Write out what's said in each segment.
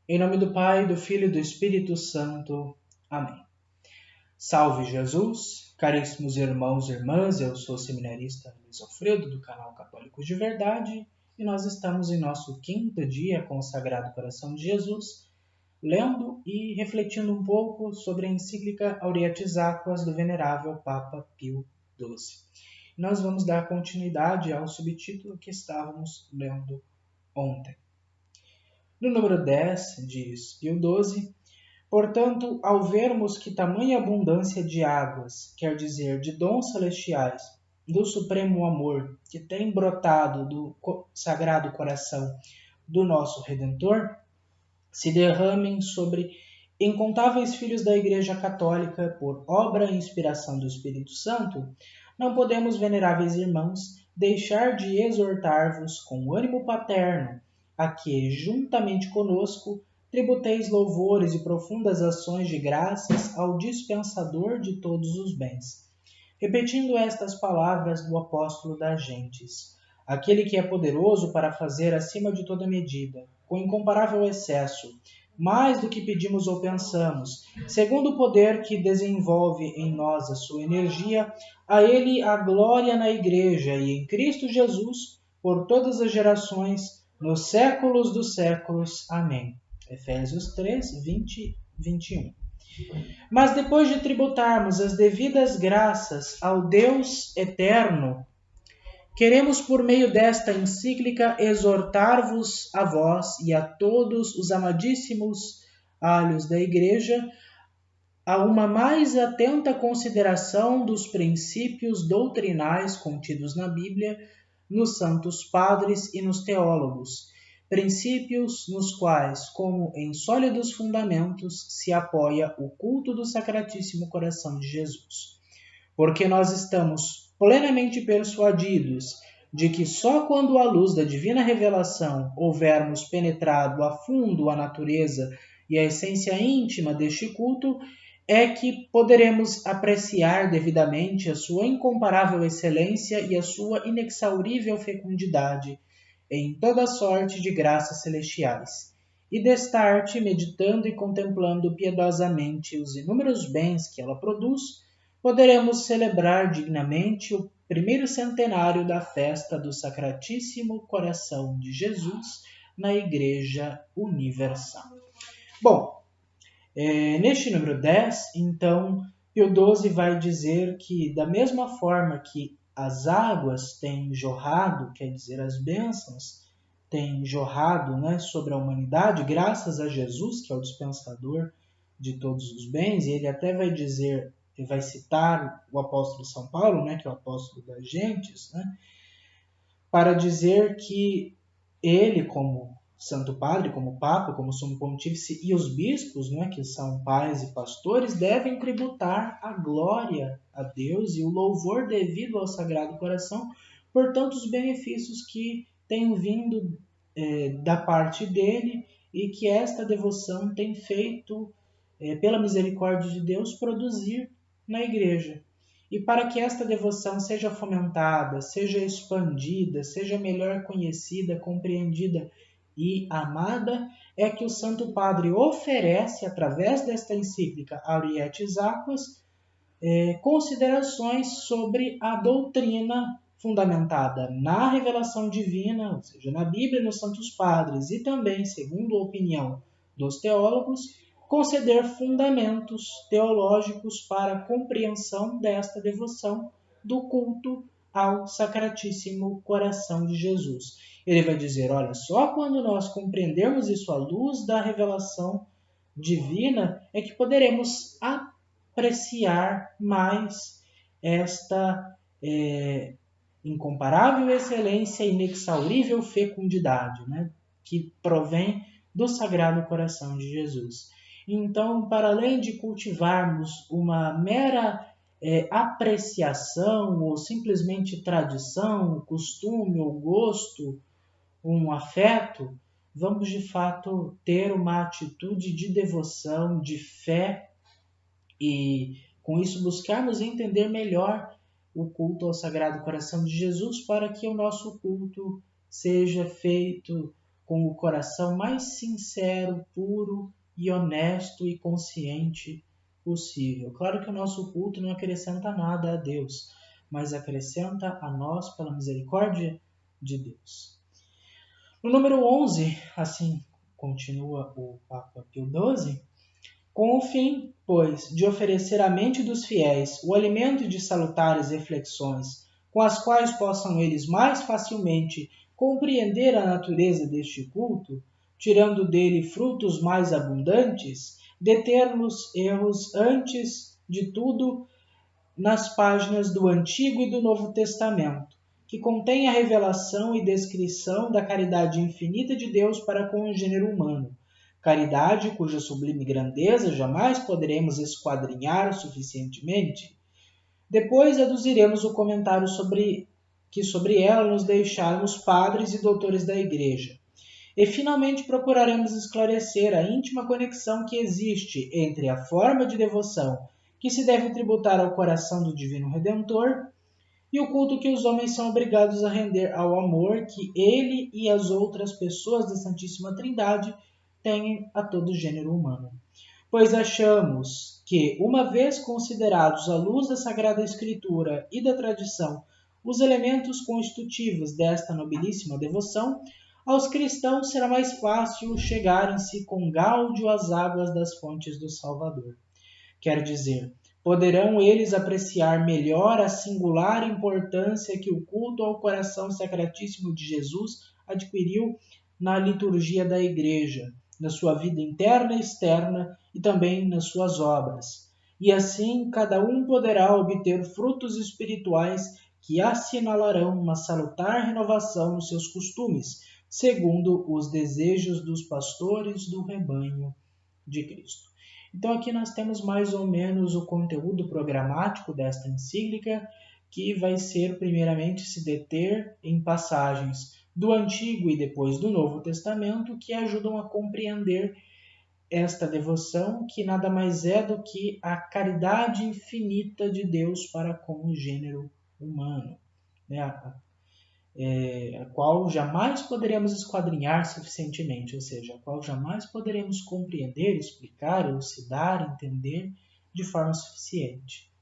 Em nome do Pai, do Filho e do Espírito Santo. Amém. Salve Jesus, caríssimos irmãos e irmãs, eu sou o seminarista Luiz Alfredo, do canal Católicos de Verdade, e nós estamos em nosso 5º dia com o Sagrado Coração de Jesus, lendo e refletindo um pouco sobre a encíclica Auriatis Aquas do venerável Papa Pio XII. Nós vamos dar continuidade ao subtítulo que estávamos lendo ontem. No número 10, diz Pio XII, portanto, ao vermos que tamanha abundância de águas, quer dizer, de dons celestiais, do supremo amor que tem brotado do Sagrado Coração do nosso Redentor, se derramem sobre incontáveis filhos da Igreja Católica por obra e inspiração do Espírito Santo, não podemos, veneráveis irmãos, deixar de exortar-vos com ânimo paterno a que, juntamente conosco, tributeis louvores e profundas ações de graças ao dispensador de todos os bens. Repetindo estas palavras do apóstolo das gentes, aquele que é poderoso para fazer acima de toda medida, com incomparável excesso, mais do que pedimos ou pensamos, segundo o poder que desenvolve em nós a sua energia, a ele a glória na Igreja e em Cristo Jesus, por todas as gerações, nos séculos dos séculos. Amém. Efésios 3, 20 e 21. Mas depois de tributarmos as devidas graças ao Deus eterno, queremos, por meio desta encíclica, exortar-vos a vós e a todos os amadíssimos alhos da Igreja a uma mais atenta consideração dos princípios doutrinais contidos na Bíblia, nos santos padres e nos teólogos, princípios nos quais, como em sólidos fundamentos, se apoia o culto do Sacratíssimo Coração de Jesus. Porque nós estamos plenamente persuadidos de que só quando à luz da divina revelação houvermos penetrado a fundo a natureza e a essência íntima deste culto, é que poderemos apreciar devidamente a sua incomparável excelência e a sua inexaurível fecundidade em toda sorte de graças celestiais. E desta arte, meditando e contemplando piedosamente os inúmeros bens que ela produz, poderemos celebrar dignamente o primeiro centenário da festa do Sacratíssimo Coração de Jesus na Igreja Universal. Bom, neste número 10, então, Pio XII vai dizer que, da mesma forma que as águas têm jorrado, quer dizer, as bênçãos têm jorrado, né, sobre a humanidade, graças a Jesus, que é o dispensador de todos os bens, e ele até vai dizer, ele vai citar o apóstolo São Paulo, né, que é o apóstolo das gentes, né, para dizer que ele, como Santo Padre, como Papa, como Sumo Pontífice, e os bispos, né, que são pais e pastores, devem tributar a glória a Deus e o louvor devido ao Sagrado Coração por tantos benefícios que têm vindo da parte dele e que esta devoção tem feito, pela misericórdia de Deus, produzir na Igreja. E para que esta devoção seja fomentada, seja expandida, seja melhor conhecida, compreendida e amada, é que o Santo Padre oferece, através desta encíclica Auriatis Aquas, considerações sobre a doutrina fundamentada na revelação divina, ou seja, na Bíblia e nos Santos Padres, e também, segundo a opinião dos teólogos, conceder fundamentos teológicos para a compreensão desta devoção do culto ao Sacratíssimo Coração de Jesus. Ele vai dizer, olha, só quando nós compreendermos isso à luz da revelação divina é que poderemos apreciar mais esta incomparável excelência e inexaurível fecundidade, né, que provém do Sagrado Coração de Jesus. Então, para além de cultivarmos uma mera apreciação ou simplesmente tradição, costume ou gosto, um afeto, vamos de fato ter uma atitude de devoção, de fé e com isso buscarmos entender melhor o culto ao Sagrado Coração de Jesus para que o nosso culto seja feito com o coração mais sincero, puro e honesto e consciente possível. Claro que o nosso culto não acrescenta nada a Deus, mas acrescenta a nós pela misericórdia de Deus. No número 11, assim continua o Papa Pio XII, com o fim, pois, de oferecer à mente dos fiéis o alimento de salutares reflexões, com as quais possam eles mais facilmente compreender a natureza deste culto, tirando dele frutos mais abundantes, deter-nos erros antes de tudo nas páginas do Antigo e do Novo Testamento, que contém a revelação e descrição da caridade infinita de Deus para com o gênero humano, caridade cuja sublime grandeza jamais poderemos esquadrinhar suficientemente. Depois aduziremos o comentário sobre ela nos deixaram os padres e doutores da Igreja. E finalmente procuraremos esclarecer a íntima conexão que existe entre a forma de devoção que se deve tributar ao coração do Divino Redentor e o culto que os homens são obrigados a render ao amor que ele e as outras pessoas da Santíssima Trindade têm a todo o gênero humano. Pois achamos que, uma vez considerados à luz da Sagrada Escritura e da tradição os elementos constitutivos desta nobilíssima devoção, aos cristãos será mais fácil chegarem-se com gáudio às águas das fontes do Salvador. Quer dizer, poderão eles apreciar melhor a singular importância que o culto ao coração sacratíssimo de Jesus adquiriu na liturgia da Igreja, na sua vida interna e externa e também nas suas obras. E assim cada um poderá obter frutos espirituais que assinalarão uma salutar renovação nos seus costumes, segundo os desejos dos pastores do rebanho de Cristo. Então aqui nós temos mais ou menos o conteúdo programático desta encíclica, que vai ser primeiramente se deter em passagens do Antigo e depois do Novo Testamento que ajudam a compreender esta devoção, que nada mais é do que a caridade infinita de Deus para com o gênero humano, né? A qual jamais poderemos esquadrinhar suficientemente, ou seja, a qual jamais poderemos compreender, explicar, elucidar, entender de forma suficiente.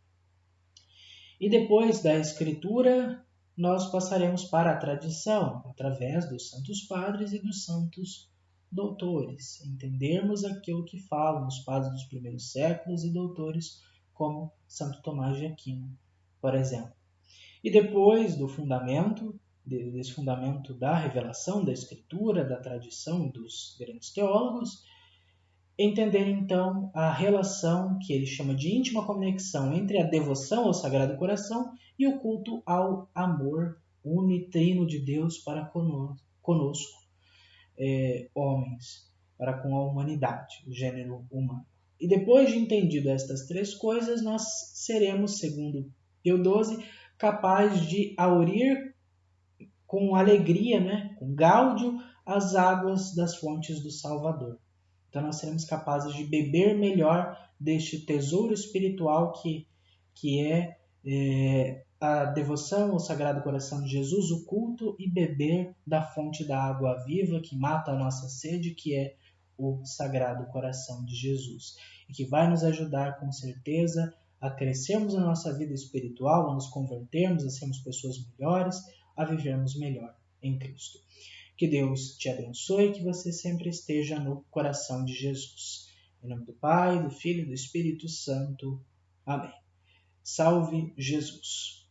E depois da Escritura, nós passaremos para a tradição, através dos santos padres e dos santos doutores, entendermos aquilo que falam os padres dos primeiros séculos e doutores como Santo Tomás de Aquino, por exemplo. E depois do fundamento, desse fundamento da revelação, da Escritura, da tradição dos grandes teólogos, entender então a relação que ele chama de íntima conexão entre a devoção ao Sagrado Coração e o culto ao amor unitrino de Deus para conosco, homens, para com a humanidade, o gênero humano. E depois de entendido estas três coisas, nós seremos, segundo Pio XII, capazes de aurir com alegria, né, com gáudio, as águas das fontes do Salvador. Então nós seremos capazes de beber melhor deste tesouro espiritual que é a devoção ao Sagrado Coração de Jesus, o culto, e beber da fonte da água viva que mata a nossa sede, que é o Sagrado Coração de Jesus. E que vai nos ajudar com certeza a crescermos na nossa vida espiritual, a nos convertermos, a sermos pessoas melhores, a vivermos melhor em Cristo. Que Deus te abençoe e que você sempre esteja no coração de Jesus. Em nome do Pai, do Filho e do Espírito Santo. Amém. Salve Jesus!